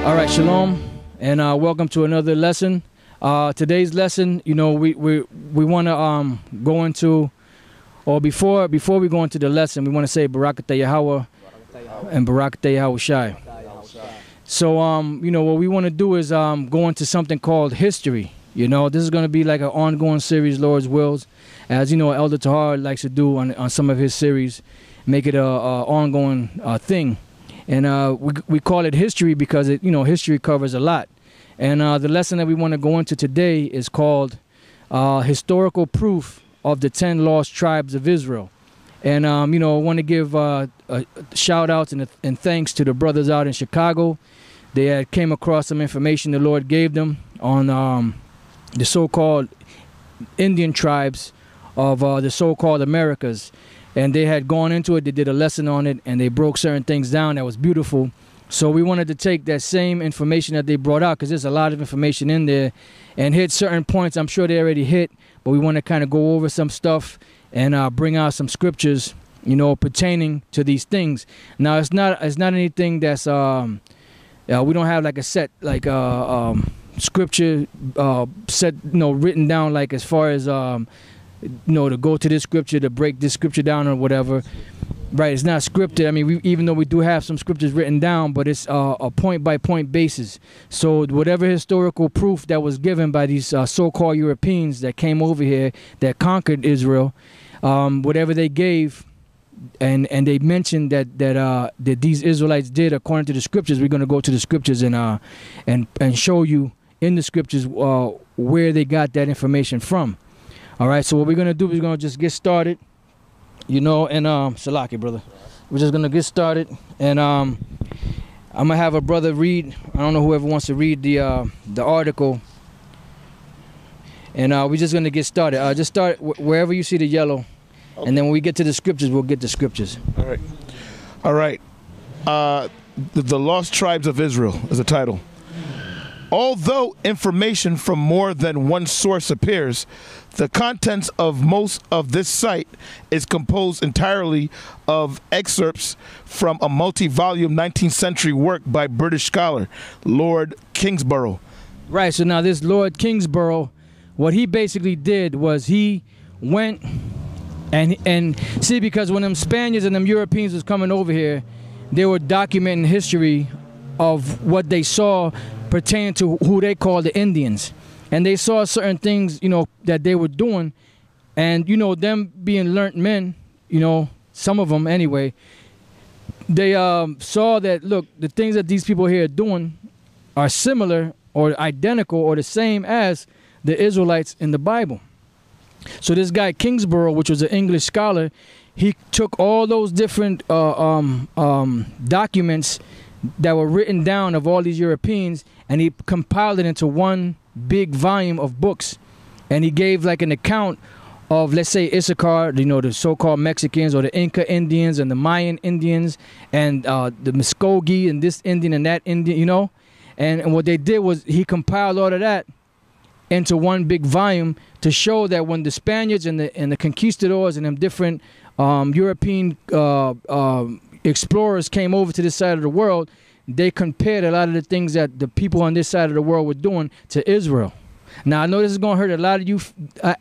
All right, shalom, and welcome to another lesson. Today's lesson, you know, we want to go into, or before we go into the lesson, we want to say Barakatah Yahweh and Barakatah Yahweh Shai. So, you know, what we want to do is go into something called history. You know, this is going to be like an ongoing series, Lord's Wills, as you know, Elder Tahar likes to do on some of his series, make it a ongoing thing. And we call it history because it, you know, history covers a lot. And the lesson that we want to go into today is called historical proof of the 10 lost tribes of Israel. And you know, I want to give shout outs and thanks to the brothers out in Chicago. They had came across some information the Lord gave them on the so-called Indian tribes of the so-called Americas. And they had gone into it, they did a lesson on it, and they broke certain things down that was beautiful. So we wanted to take that same information that they brought out, because there's a lot of information in there, and hit certain points I'm sure they already hit, but we want to kind of go over some stuff and bring out some scriptures, you know, pertaining to these things. Now, it's not anything that's, we don't have like a set, like scripture set, you know, written down, like as far as, you know, to go to this scripture, to break this scripture down or whatever. Right, it's not scripted. I mean, even though we do have some scriptures written down, but it's a point-by-point basis. So whatever historical proof that was given by these so-called Europeans that came over here, that conquered Israel, whatever they gave, and they mentioned that these Israelites did according to the scriptures, we're going to go to the scriptures and show you in the scriptures where they got that information from. All right, so what we're going to do is we're going to just get started, you know, and Salaki, brother. We're just going to get started, and I'm going to have a brother read. I don't know whoever wants to read the article, and we're just going to get started. Just start wherever you see the yellow, okay. And then when we get to the scriptures, we'll get the scriptures. All right. All right. The Lost Tribes of Israel is the title. Although information from more than one source appears, the contents of most of this site is composed entirely of excerpts from a multi-volume 19th century work by British scholar Lord Kingsborough. Right, so now this Lord Kingsborough, what he basically did was he went and see, because when them Spaniards and them Europeans was coming over here, they were documenting history of what they saw pertaining to who they call the Indians. And they saw certain things, you know, that they were doing. And, you know, them being learned men, you know, some of them anyway, they saw that, look, the things that these people here are doing are similar or identical or the same as the Israelites in the Bible. So this guy Kingsborough, which was an English scholar, he took all those different documents that were written down of all these Europeans, and he compiled it into one big volume of books. And he gave like an account of, let's say, Issachar, you know, the so-called Mexicans, or the Inca Indians and the Mayan Indians, and the Muskogee and this Indian and that Indian, you know. And what they did was he compiled all of that into one big volume to show that when the Spaniards and the conquistadors and them different European explorers came over to this side of the world, they compared a lot of the things that the people on this side of the world were doing to Israel. Now, I know this is going to hurt a lot of you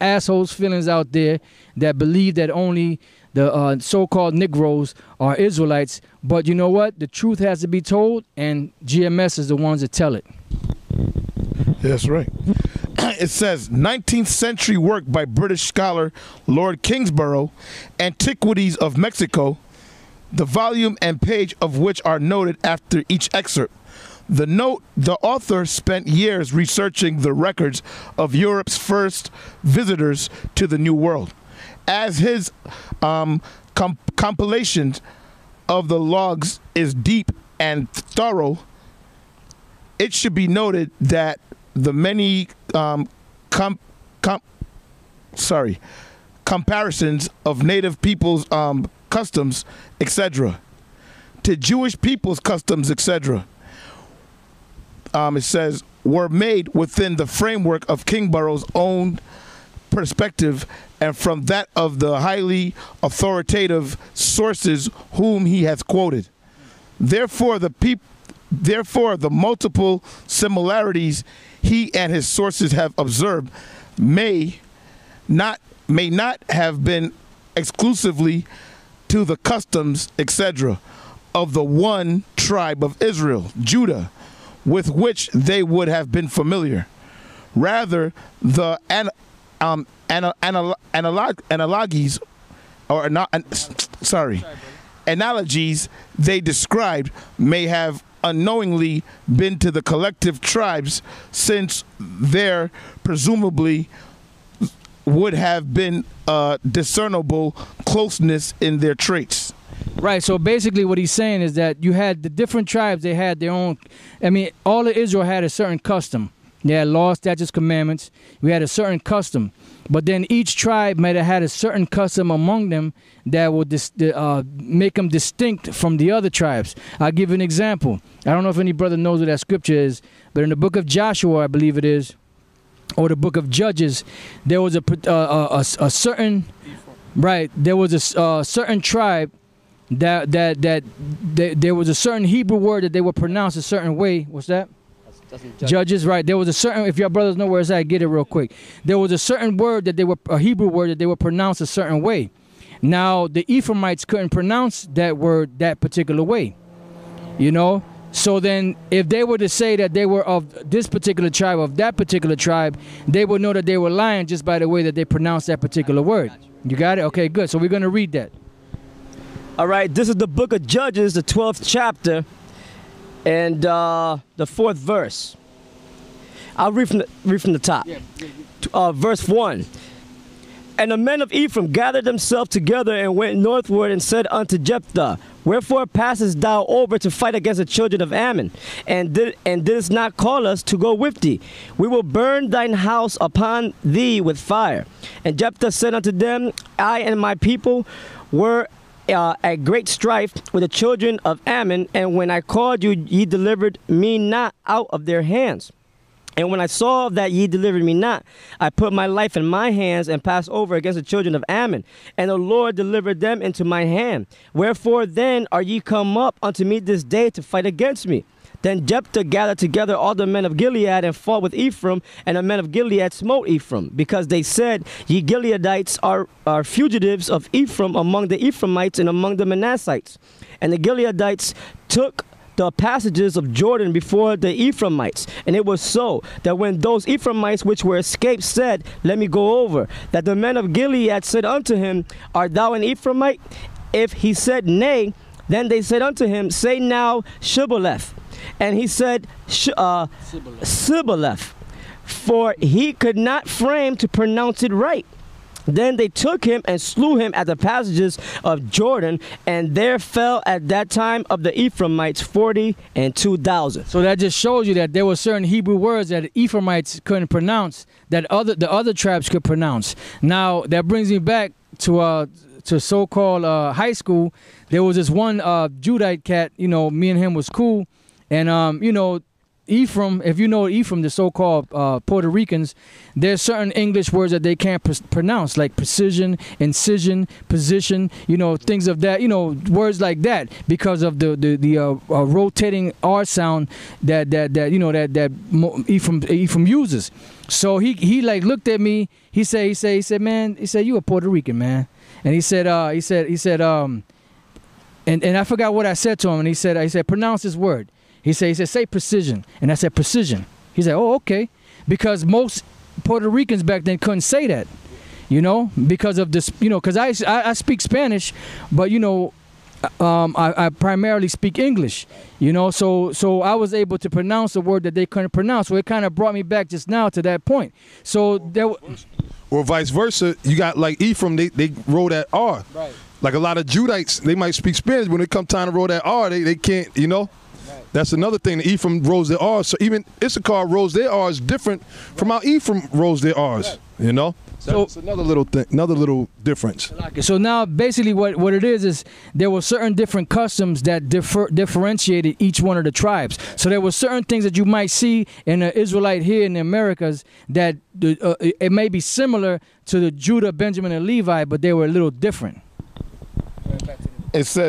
assholes' feelings out there that believe that only the so-called Negroes are Israelites. But you know what? The truth has to be told, and GMS is the ones that tell it. That's right. It says, 19th century work by British scholar Lord Kingsborough, Antiquities of Mexico, the volume and page of which are noted after each excerpt. The author spent years researching the records of Europe's first visitors to the New World. As his compilation of the logs is deep and thorough, it should be noted that the many comparisons of native people's customs, etc., to Jewish people's customs, etc., it says, were made within the framework of Kingborough's own perspective and from that of the highly authoritative sources whom he has quoted. Therefore, the multiple similarities he and his sources have observed may not have been exclusively to the customs, etc., of the one tribe of Israel, Judah, with which they would have been familiar. Rather, the analogies they described may have unknowingly been to the collective tribes, since there presumably would have been discernible closeness in their traits. Right, so basically what he's saying is that you had the different tribes, they had their own, I mean, all of Israel had a certain custom. They had laws, statutes, commandments. We had a certain custom. But then each tribe might have had a certain custom among them that would make them distinct from the other tribes. I'll give you an example. I don't know if any brother knows what that scripture is, but in the book of Joshua, I believe it is, or the book of Judges, there was a certain, right, there was a certain tribe that there was a certain Hebrew word that they would pronounce a certain way. What's that? Judges, right. There was a certain, if your brothers know where it's at, get it real quick. There was a certain word that they were, a Hebrew word that they would pronounce a certain way. Now, the Ephraimites couldn't pronounce that word that particular way, you know? So then, if they were to say that they were of this particular tribe, of that particular tribe, they would know that they were lying just by the way that they pronounced that particular word. You got it? Okay, good. So we're going to read that. All right, this is the book of Judges, the 12th chapter, and the 4th verse. I'll read from the top. Verse 1. And the men of Ephraim gathered themselves together and went northward and said unto Jephthah, Wherefore passest thou over to fight against the children of Ammon, and didst not call us to go with thee? We will burn thine house upon thee with fire. And Jephthah said unto them, I and my people were at great strife with the children of Ammon, and when I called you, ye delivered me not out of their hands. And when I saw that ye delivered me not, I put my life in my hands and passed over against the children of Ammon. And the Lord delivered them into my hand. Wherefore then are ye come up unto me this day to fight against me? Then Jephthah gathered together all the men of Gilead and fought with Ephraim, and the men of Gilead smote Ephraim, because they said, Ye Gileadites are fugitives of Ephraim among the Ephraimites and among the Manassites. And the Gileadites took the passages of Jordan before the Ephraimites. And it was so that when those Ephraimites which were escaped said, Let me go over, that the men of Gilead said unto him, Art thou an Ephraimite? If he said, Nay, then they said unto him, Say now Shibboleth. And he said, Sibboleth, for he could not frame to pronounce it right. Then they took him and slew him at the passages of Jordan, and there fell at that time of the Ephraimites 42,000. So that just shows you that there were certain Hebrew words that the Ephraimites couldn't pronounce, that the other tribes could pronounce. Now, that brings me back to so-called high school. There was this one Judite cat, you know, me and him was cool. And, you know, Ephraim, if you know Ephraim, the so-called Puerto Ricans, there's certain English words that they can't pronounce, like precision, incision, position, you know, things of that, you know, words like that, because of the rotating R sound that Ephraim uses. So he like looked at me. He said, man, you a Puerto Rican, man. And he said, and I forgot what I said to him. And he said, pronounce this word. He said, say precision. And I said, precision. He said, oh, okay. Because most Puerto Ricans back then couldn't say that, you know, because of this, you know, because I speak Spanish, but, you know, I primarily speak English, you know, so I was able to pronounce a word that they couldn't pronounce. So it kind of brought me back just now to that point. So there. Or vice versa, you got like Ephraim, they roll that R. Right. Like a lot of Judites, they might speak Spanish, but when it come time to roll that R, they can't, you know. Right. That's another thing. The Ephraim rolls their R's. So even Issachar rolls their R's different from how Ephraim rolls their R's, you know. So That's another little thing, another little difference. So now, basically, what it is there were certain different customs that differentiated each one of the tribes. So there were certain things that you might see in the Israelite here in the Americas that it may be similar to the Judah, Benjamin, and Levi, but they were a little different. It says